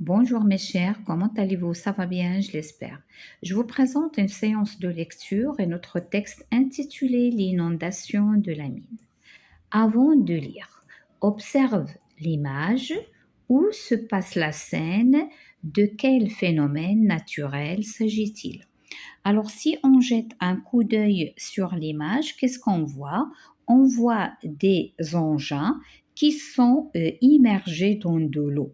Bonjour mes chers, comment allez-vous? Ça va bien, je l'espère. Je vous présente une séance de lecture et notre texte intitulé L'inondation de la mine. Avant de lire, observe l'image, où se passe la scène, de quel phénomène naturel s'agit-il? Alors si on jette un coup d'œil sur l'image, qu'est-ce qu'on voit? On voit des engins qui sont immergés dans de l'eau.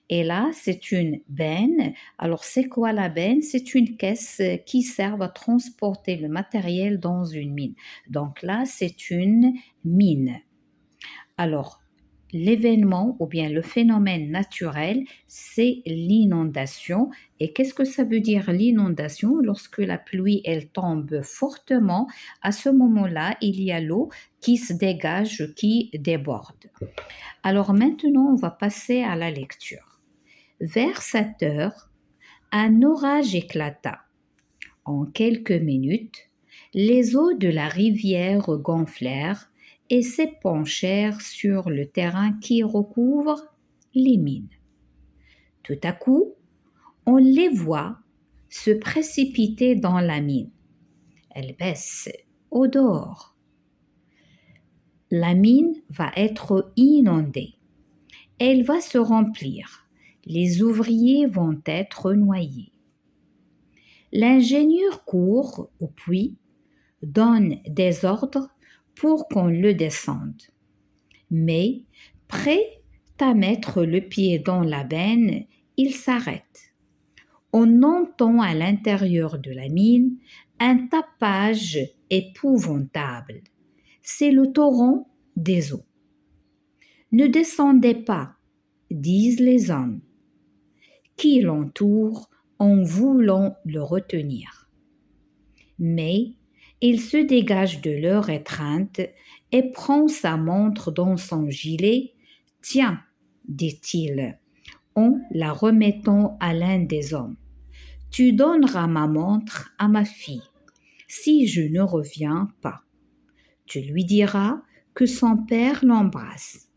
Et là, c'est une benne. Alors, c'est quoi la benne? C'est une caisse qui sert à transporter le matériel dans une mine. Donc là, c'est une mine. Alors, l'événement ou bien le phénomène naturel, c'est l'inondation. Et qu'est-ce que ça veut dire l'inondation? Lorsque la pluie, elle tombe fortement, à ce moment-là, il y a l'eau qui se dégage, qui déborde. Alors maintenant, on va passer à la lecture. Vers 7 heures, un orage éclata. En quelques minutes, les eaux de la rivière gonflèrent et s'épanchèrent sur le terrain qui recouvre les mines. Tout à coup, on les voit se précipiter dans la mine. Elle baisse au dehors. La mine va être inondée. Elle va se remplir. Les ouvriers vont être noyés. L'ingénieur court au puits, donne des ordres pour qu'on le descende. Mais, prêt à mettre le pied dans la benne, il s'arrête. On entend à l'intérieur de la mine un tapage épouvantable. C'est le torrent des eaux. Ne descendez pas, disent les hommes qui l'entourent en voulant le retenir. Mais il se dégage de leur étreinte et prend sa montre dans son gilet. Tiens, dit-il, en la remettant à l'un des hommes. Tu donneras ma montre à ma fille, si je ne reviens pas. Tu lui diras que son père l'embrasse.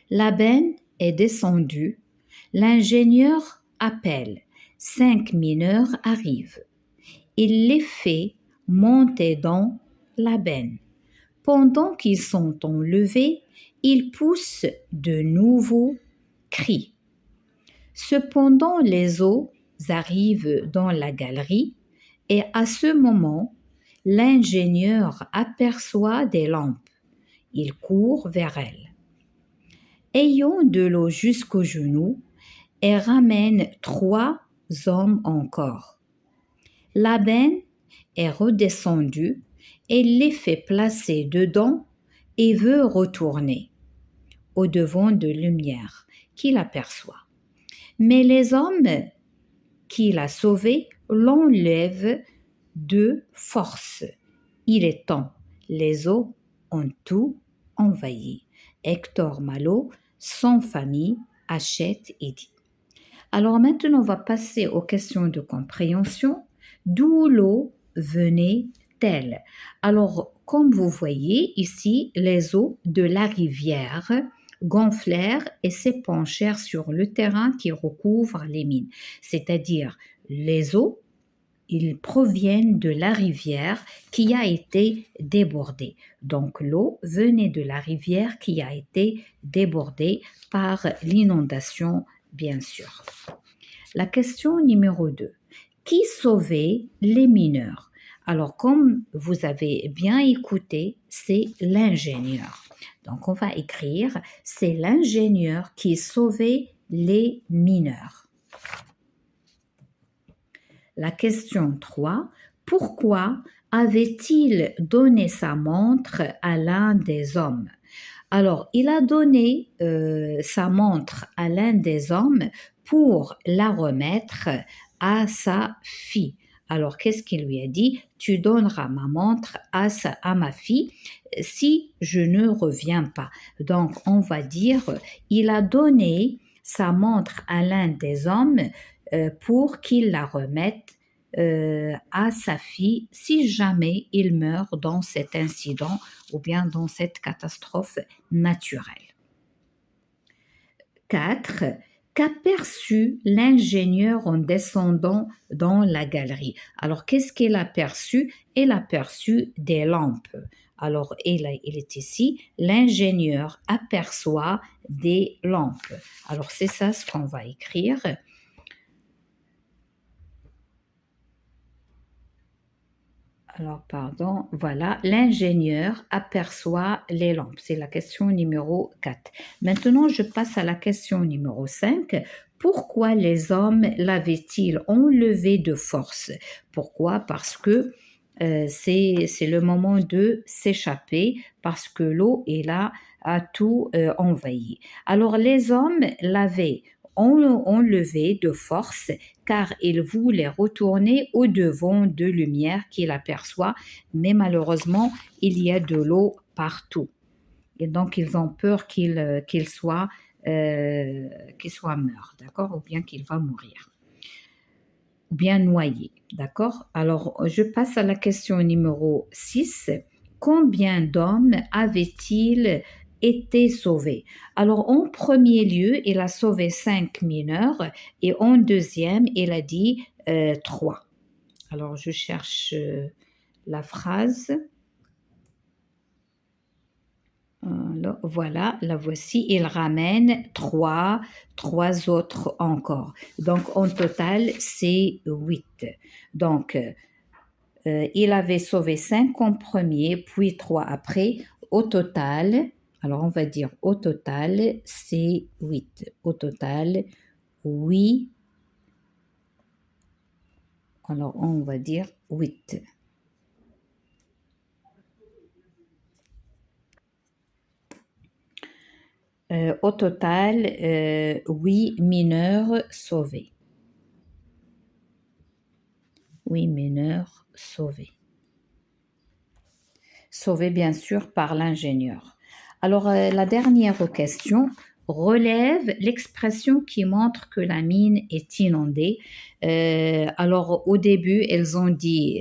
La benne est descendue. L'ingénieur appelle. 5 mineurs arrivent. Il les fait monter dans la benne. Pendant qu'ils sont enlevés, ils poussent de nouveaux cris. Cependant, les eaux arrivent dans la galerie et à ce moment, l'ingénieur aperçoit des lampes. Il court vers elles. Ayant de l'eau jusqu'aux genoux, et ramène 3 hommes encore. La benne est redescendue et les fait placer dedans et veut retourner au-devant de lumière qu'il aperçoit. Mais les hommes qu'il a sauvés l'enlèvent de force. Il est temps. Les eaux ont tout envahi. Hector Malot, sans famille, achète et dit. Alors maintenant, on va passer aux questions de compréhension. D'où l'eau venait-elle? Alors, comme vous voyez ici, les eaux de la rivière gonflèrent et s'épanchèrent sur le terrain qui recouvre les mines. C'est-à-dire, les eaux, ils proviennent de la rivière qui a été débordée. Donc, l'eau venait de la rivière qui a été débordée par l'inondation, bien sûr. La question numéro 2. Qui sauvait les mineurs? Alors, comme vous avez bien écouté, c'est l'ingénieur. Donc, on va écrire, c'est l'ingénieur qui sauvait les mineurs. La question 3. Pourquoi avait-il donné sa montre à l'un des hommes? Alors, il a donné sa montre à l'un des hommes pour la remettre à sa fille. Alors, qu'est-ce qu'il lui a dit? Tu donneras ma montre à ma fille si je ne reviens pas. Donc, on va dire, il a donné sa montre à l'un des hommes pour qu'il la remette à sa fille si jamais il meurt dans cet incident ou bien dans cette catastrophe naturelle. 4. Qu'aperçut l'ingénieur en descendant dans la galerie? Alors, qu'est-ce qu'il a aperçu? Il a aperçu des lampes. Alors, il est ici, l'ingénieur aperçoit des lampes. Alors, c'est ça ce qu'on va écrire. Alors, pardon, voilà, l'ingénieur aperçoit les lampes. C'est la question numéro 4. Maintenant, je passe à la question numéro 5. Pourquoi les hommes l'avaient-ils enlevé de force? Pourquoi? Parce que c'est le moment de s'échapper, parce que l'eau est là, a tout envahi. Alors, les hommes l'avaient enlevé de force car il voulait retourner au-devant de lumière qu'il aperçoit, mais malheureusement, il y a de l'eau partout. Et donc, ils ont peur qu'il soit mort, d'accord? Ou bien qu'il va mourir, ou bien noyé, d'accord? Alors, je passe à la question numéro 6. Combien d'hommes avaient-ils été sauvés? Alors, en premier lieu, il a sauvé 5 mineurs et en deuxième, il a dit 3. Alors, je cherche la phrase. Alors, voilà, la voici. Il ramène 3 autres encore. Donc, en total, c'est 8. Donc, il avait sauvé 5 en premier, puis 3 après. Au total, alors on va dire au total, c'est 8. Au total, 8. Alors, on va dire 8. Au total, 8 mineurs sauvés. 8 mineurs sauvés. Sauvés bien sûr par l'ingénieur. Alors la dernière question relève l'expression qui montre que la mine est inondée. Alors au début, ils ont dit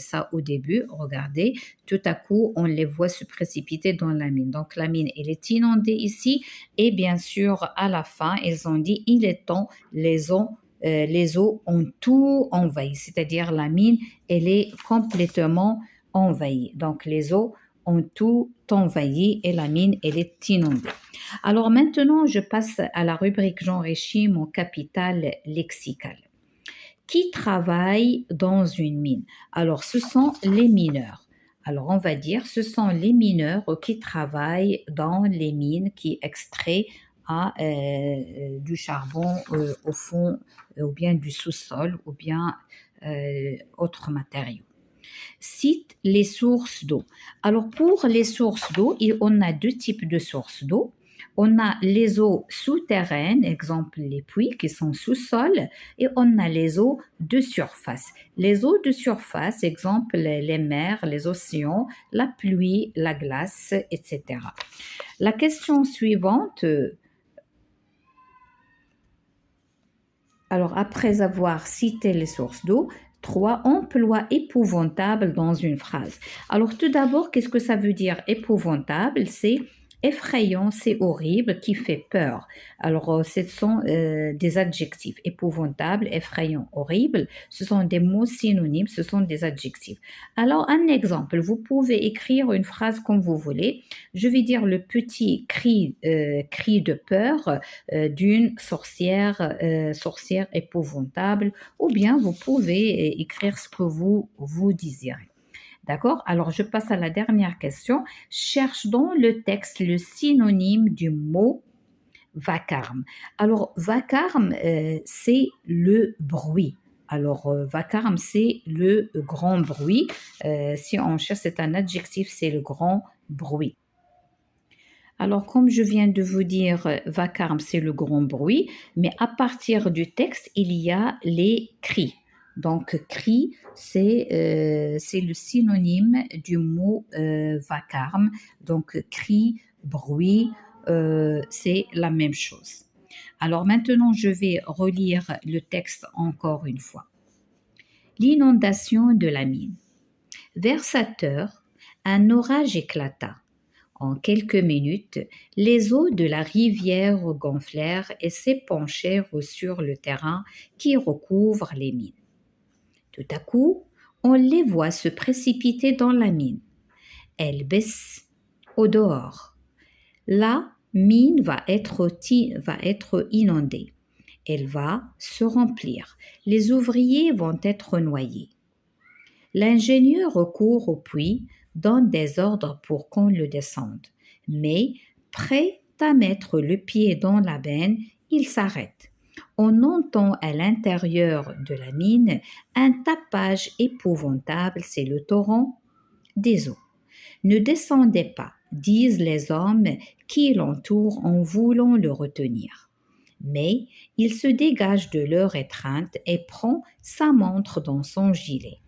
ça au début, regardez, tout à coup on les voit se précipiter dans la mine. Donc la mine, elle est inondée ici et bien sûr à la fin, ils ont dit il est temps, les eaux ont tout envahi, c'est-à-dire la mine, elle est complètement envahie. Donc les eaux ont tout envahi et la mine, elle est inondée. Alors maintenant, je passe à la rubrique j'enrichis mon capital lexical. Qui travaille dans une mine? Alors ce sont les mineurs. Alors on va dire ce sont les mineurs qui travaillent dans les mines qui extraient du charbon au fond ou bien du sous-sol ou bien autres matériaux. Cite les sources d'eau. Alors pour les sources d'eau, on a 2 types de sources d'eau. On a les eaux souterraines, exemple les puits qui sont sous-sol, et on a les eaux de surface. Les eaux de surface, exemple les mers, les océans, la pluie, la glace, etc. La question suivante, alors après avoir cité les sources d'eau, 3 emplois épouvantables dans une phrase. Alors tout d'abord, qu'est-ce que ça veut dire épouvantable? C'est effrayant, c'est horrible, qui fait peur. Alors ce sont des adjectifs. Épouvantable, effrayant, horrible, ce sont des mots synonymes, ce sont des adjectifs. Alors un exemple, vous pouvez écrire une phrase comme vous voulez. Je vais dire le petit cri de peur d'une sorcière épouvantable, ou bien vous pouvez écrire ce que vous désirez. D'accord? Alors, je passe à la dernière question. Cherche dans le texte le synonyme du mot vacarme. Alors, vacarme, c'est le bruit. Alors, vacarme, c'est le grand bruit. Si on cherche, c'est un adjectif, c'est le grand bruit. Alors, comme je viens de vous dire, vacarme, c'est le grand bruit, mais à partir du texte, il y a les cris. Donc, cri, c'est le synonyme du mot vacarme. Donc, cri, bruit, c'est la même chose. Alors maintenant, je vais relire le texte encore une fois. L'inondation de la mine. Vers 7 heures, un orage éclata. En quelques minutes, les eaux de la rivière gonflèrent et s'épanchèrent sur le terrain qui recouvre les mines. Tout à coup, on les voit se précipiter dans la mine. Elles baissent au dehors. La mine va être inondée. Elle va se remplir. Les ouvriers vont être noyés. L'ingénieur recourt au puits, donne des ordres pour qu'on le descende. Mais, prêt à mettre le pied dans la benne, il s'arrête. On entend à l'intérieur de la mine un tapage épouvantable, c'est le torrent des eaux. Ne descendez pas, disent les hommes qui l'entourent en voulant le retenir. Mais il se dégage de leur étreinte et prend sa montre dans son gilet.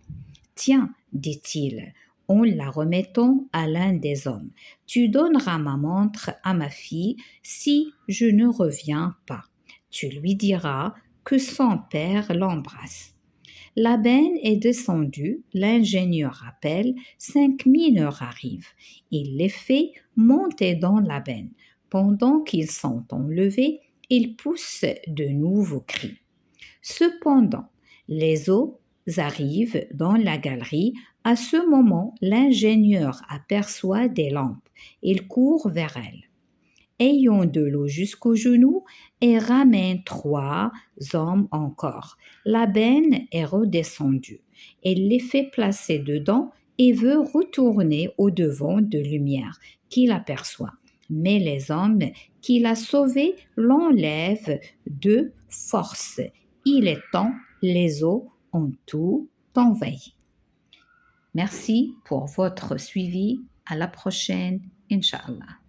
Tiens, dit-il, en la remettant à l'un des hommes, tu donneras ma montre à ma fille si je ne reviens pas. Tu lui diras que son père l'embrasse. La benne est descendue, l'ingénieur appelle, 5 mineurs arrivent. Il les fait monter dans la benne. Pendant qu'ils sont enlevés, ils poussent de nouveaux cris. Cependant, les eaux arrivent dans la galerie. À ce moment, l'ingénieur aperçoit des lampes. Il court vers elles. Ayant de l'eau jusqu'aux genoux et ramène 3 hommes encore. La benne est redescendue. Elle les fait placer dedans et veut retourner au-devant de lumière qu'il aperçoit. Mais les hommes qu'il a sauvés l'enlèvent de force. Il est temps, les eaux ont tout envahi. Merci pour votre suivi. À la prochaine, Inch'Allah.